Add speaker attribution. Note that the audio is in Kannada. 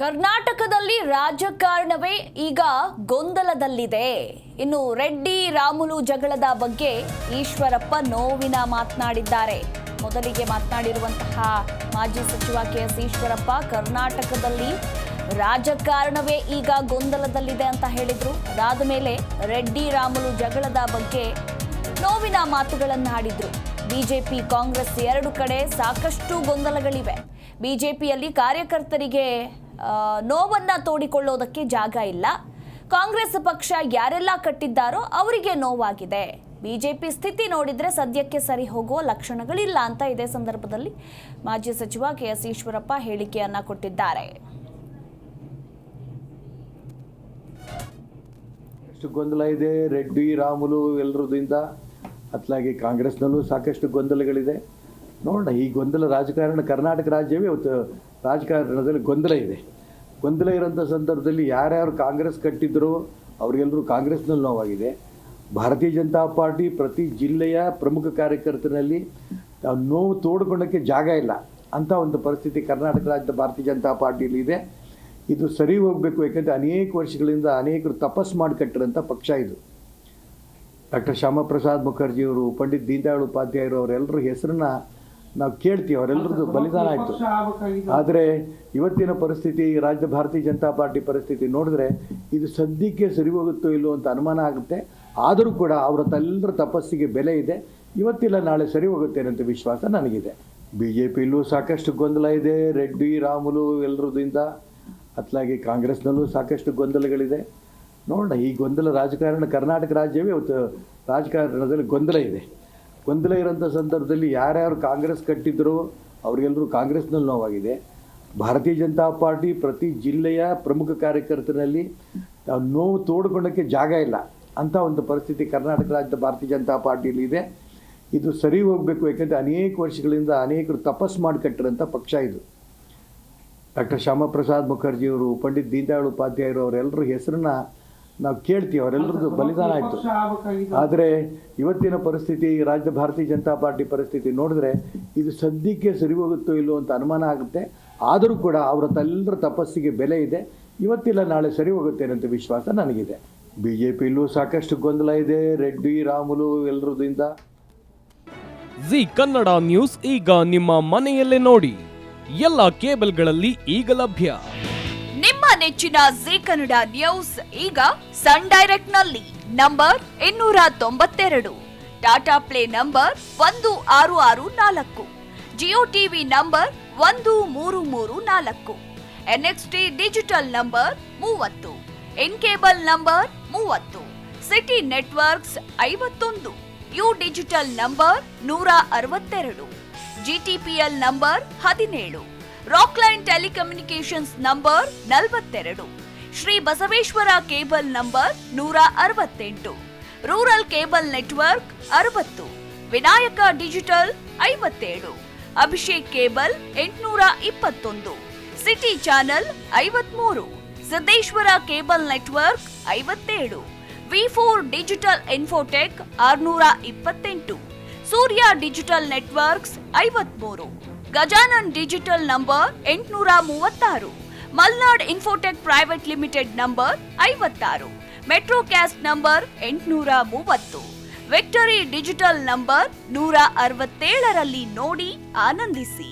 Speaker 1: ಕರ್ನಾಟಕದಲ್ಲಿ ರಾಜಕಾರಣವೇ ಈಗ ಗೊಂದಲದಲ್ಲಿದೆ. ಇನ್ನು ರೆಡ್ಡಿ ರಾಮುಲು ಜಗಳದ ಬಗ್ಗೆ ಈಶ್ವರಪ್ಪ ನೋವಿನ ಮಾತನಾಡಿದ್ದಾರೆ. ಮೊದಲಿಗೆ ಮಾತನಾಡಿರುವಂತಹ ಮಾಜಿ ಸಚಿವ ಕೆಎಸ್ ಈಶ್ವರಪ್ಪ ಕರ್ನಾಟಕದಲ್ಲಿ ರಾಜಕಾರಣವೇ ಈಗ ಗೊಂದಲದಲ್ಲಿದೆ ಅಂತ ಹೇಳಿದ್ರು. ಅದಾದ ಮೇಲೆ ರೆಡ್ಡಿ ರಾಮುಲು ಜಗಳದ ಬಗ್ಗೆ ನೋವಿನ ಮಾತುಗಳನ್ನು ಆಡಿದ್ರು. ಬಿಜೆಪಿ ಕಾಂಗ್ರೆಸ್ ಎರಡು ಕಡೆ ಸಾಕಷ್ಟು ಗೊಂದಲಗಳಿವೆ. ಬಿಜೆಪಿಯಲ್ಲಿ ಕಾರ್ಯಕರ್ತರಿಗೆ ನೋವನ್ನ ತೋಡಿಕೊಳ್ಳೋದಕ್ಕೆ ಜಾಗ ಇಲ್ಲ. ಕಾಂಗ್ರೆಸ್ ಪಕ್ಷ ಯಾರೆಲ್ಲ ಕಟ್ಟಿದ್ದಾರೋ ಅವರಿಗೆ ನೋವಾಗಿದೆ. ಬಿಜೆಪಿ ಸ್ಥಿತಿ ನೋಡಿದ್ರೆ ಸದ್ಯಕ್ಕೆ ಸರಿ ಹೋಗುವ ಲಕ್ಷಣಗಳಿಲ್ಲ ಅಂತ ಇದೇ ಸಂದರ್ಭದಲ್ಲಿ ಮಾಜಿ ಸಚಿವ ಕೆಎಸ್ ಈಶ್ವರಪ್ಪ ಹೇಳಿಕೆಯನ್ನ ಕೊಟ್ಟಿದ್ದಾರೆ.
Speaker 2: ಎಷ್ಟು ಗೊಂದಲ ಇದೆ ರೆಡ್ಡಿ ರಾಮುಲು ಎಲ್ಲರದಿಂದ, ಅತ್ಲಾಗಿ ಕಾಂಗ್ರೆಸ್ನಲ್ಲೂ ಸಾಕಷ್ಟು ಗೊಂದಲಗಳಿದೆ. ನೋಡೋಣ, ಈ ಗೊಂದಲ ರಾಜಕಾರಣ, ಕರ್ನಾಟಕ ರಾಜ್ಯವೇ ಇವತ್ತು ರಾಜಕಾರಣದಲ್ಲಿ ಗೊಂದಲ ಇದೆ. ಗೊಂದಲ ಇರೋಂಥ ಸಂದರ್ಭದಲ್ಲಿ ಯಾರ್ಯಾರು ಕಾಂಗ್ರೆಸ್ ಕಟ್ಟಿದ್ರು ಅವರಿಗೆಲ್ಲರೂ ಕಾಂಗ್ರೆಸ್ನಲ್ಲಿ ನೋವಾಗಿದೆ. ಭಾರತೀಯ ಜನತಾ ಪಾರ್ಟಿ ಪ್ರತಿ ಜಿಲ್ಲೆಯ ಪ್ರಮುಖ ಕಾರ್ಯಕರ್ತರಲ್ಲಿ ನೋವು ತೋಡ್ಕೊಳ್ಳೋಕ್ಕೆ ಜಾಗ ಇಲ್ಲ ಅಂಥ ಒಂದು ಪರಿಸ್ಥಿತಿ ಕರ್ನಾಟಕ ರಾಜ್ಯದ ಭಾರತೀಯ ಜನತಾ ಪಾರ್ಟಿಯಲ್ಲಿ ಇದೆ. ಇದು ಸರಿ ಹೋಗಬೇಕು, ಯಾಕೆಂದರೆ ಅನೇಕ ವರ್ಷಗಳಿಂದ ಅನೇಕರು ತಪಸ್ಸು ಮಾಡಿ ಕಟ್ಟಿರೋಂಥ ಪಕ್ಷ ಇದು. ಡಾಕ್ಟರ್ ಶ್ಯಾಮಪ್ರಸಾದ್ ಮುಖರ್ಜಿಯವರು, ಪಂಡಿತ್ ದೀನ್ ದಯಾಳ್ ಉಪಾಧ್ಯಾಯರು ಅವರೆಲ್ಲರ ಹೆಸರನ್ನ ನಾವು ಕೇಳ್ತೀವಿ, ಅವರೆಲ್ಲರದ್ದು ಬಲಿದಾನ ಆಯಿತು. ಆದರೆ ಇವತ್ತಿನ ಪರಿಸ್ಥಿತಿ, ರಾಜ್ಯದ ಭಾರತೀಯ ಜನತಾ ಪಾರ್ಟಿ ಪರಿಸ್ಥಿತಿ ನೋಡಿದ್ರೆ ಇದು ಸದ್ಯಕ್ಕೆ ಸರಿ ಹೋಗುತ್ತೋ ಇಲ್ಲೋ ಅಂತ ಅನುಮಾನ ಆಗುತ್ತೆ. ಆದರೂ ಕೂಡ ಅವರದ್ದೆಲ್ಲರ ತಪಸ್ಸಿಗೆ ಬೆಲೆ ಇದೆ. ಇವತ್ತಿಲ್ಲ ನಾಳೆ ಸರಿ ಹೋಗುತ್ತೆ ಅಂತ ವಿಶ್ವಾಸ ನನಗಿದೆ. ಬಿಜೆಪಿಯಲ್ಲೂ ಸಾಕಷ್ಟು ಗೊಂದಲ ಇದೆ ರೆಡ್ಡಿ ರಾಮುಲು ಎಲ್ಲರದಿಂದ, ಅತ್ಲಾಗಿ ಕಾಂಗ್ರೆಸ್ನಲ್ಲೂ ಸಾಕಷ್ಟು ಗೊಂದಲಗಳಿದೆ. ನೋಡೋಣ, ಈ ಗೊಂದಲ ರಾಜಕಾರಣ, ಕರ್ನಾಟಕ ರಾಜ್ಯವೇ ಇವತ್ತು ರಾಜಕಾರಣದಲ್ಲಿ ಗೊಂದಲ ಇದೆ. ಗೊಂದಲ ಇರೋಂಥ ಸಂದರ್ಭದಲ್ಲಿ ಯಾರ್ಯಾರು ಕಾಂಗ್ರೆಸ್ ಕಟ್ಟಿದ್ರು ಅವರಿಗೆಲ್ಲರೂ ಕಾಂಗ್ರೆಸ್ನಲ್ಲಿ ನೋವಾಗಿದೆ. ಭಾರತೀಯ ಜನತಾ ಪಾರ್ಟಿ ಪ್ರತಿ ಜಿಲ್ಲೆಯ ಪ್ರಮುಖ ಕಾರ್ಯಕರ್ತರಲ್ಲಿ ನೋವು ತೋಡ್ಕೊಳ್ಳೋಕ್ಕೆ ಜಾಗ ಇಲ್ಲ ಅಂಥ ಒಂದು ಪರಿಸ್ಥಿತಿ ಕರ್ನಾಟಕ ರಾಜ್ಯದ ಭಾರತೀಯ ಜನತಾ ಪಾರ್ಟಿಯಲ್ಲಿ ಇದೆ. ಇದು ಸರಿ ಹೋಗಬೇಕು, ಯಾಕೆಂದರೆ ಅನೇಕ ವರ್ಷಗಳಿಂದ ಅನೇಕರು ತಪಸ್ಸು ಮಾಡಿ ಕಟ್ಟಿರೋಂಥ ಪಕ್ಷ ಇದು. ಡಾಕ್ಟರ್ ಶ್ಯಾಮಪ್ರಸಾದ್ ಮುಖರ್ಜಿಯವರು, ಪಂಡಿತ್ ದೀನ್ ದಯಾಳ್ ಉಪಾಧ್ಯಾಯರು ಅವರೆಲ್ಲರ ಹೆಸರನ್ನ ನಾವು ಕೇಳ್ತೀವಿ, ಅವರೆಲ್ಲರದ್ದು ಬಲಿದಾನ ಆಯಿತು. ಆದರೆ ಇವತ್ತಿನ ಪರಿಸ್ಥಿತಿ, ರಾಜ್ಯದ ಭಾರತೀಯ ಜನತಾ ಪಾರ್ಟಿ ಪರಿಸ್ಥಿತಿ ನೋಡಿದ್ರೆ ಇದು ಸದ್ಯಕ್ಕೆ ಸರಿ ಹೋಗುತ್ತೋ ಇಲ್ಲೋ ಅಂತ ಅನುಮಾನ ಆಗುತ್ತೆ. ಆದರೂ ಕೂಡ ಅವರದ್ದೆಲ್ಲರ ತಪಸ್ಸಿಗೆ ಬೆಲೆ ಇದೆ. ಇವತ್ತಿಲ್ಲ ನಾಳೆ ಸರಿ ಹೋಗುತ್ತೆ ಅಂತ ವಿಶ್ವಾಸ ನನಗಿದೆ. ಬಿಜೆಪಿಯಲ್ಲೂ ಸಾಕಷ್ಟು ಗೊಂದಲ ಇದೆ ರೆಡ್ಡಿ ರಾಮುಲು ಎಲ್ಲರದಿಂದ.
Speaker 3: ಜಿ ಕನ್ನಡ ನ್ಯೂಸ್ ಈಗ ನಿಮ್ಮ ಮನೆಯಲ್ಲೇ ನೋಡಿ, ಎಲ್ಲ ಕೇಬಲ್ಗಳಲ್ಲಿ ಈಗ ಲಭ್ಯ.
Speaker 1: ನಿಮ್ಮ ನೆಚ್ಚಿನ ಜಿ ಕನ್ನಡ ನ್ಯೂಸ್ ಈಗ ಸನ್ ಡೈರೆಕ್ಟ್ ನಲ್ಲಿ number 292, Tata Play number 1664, Jio TV number 1334, NXT digital number 30, in cable number 30, city networks 51, U digital number 162, GTPL number 17, Rockline telecommunications number 42, Shri Basaveshwara cable number 168, rural cable network 60, Vinayaka digital 57, Abhishek cable 821, city channel 53, Siddeshwara cable network 57, ವಿ4 digital infotech 628, Surya digital networks 53, Gajanan digital number 836, Malnad infotech private limited number 56, Metrocast number 830, victory digital number 167ರಲ್ಲಿ ನೋಡಿ ಆನಂದಿಸಿ.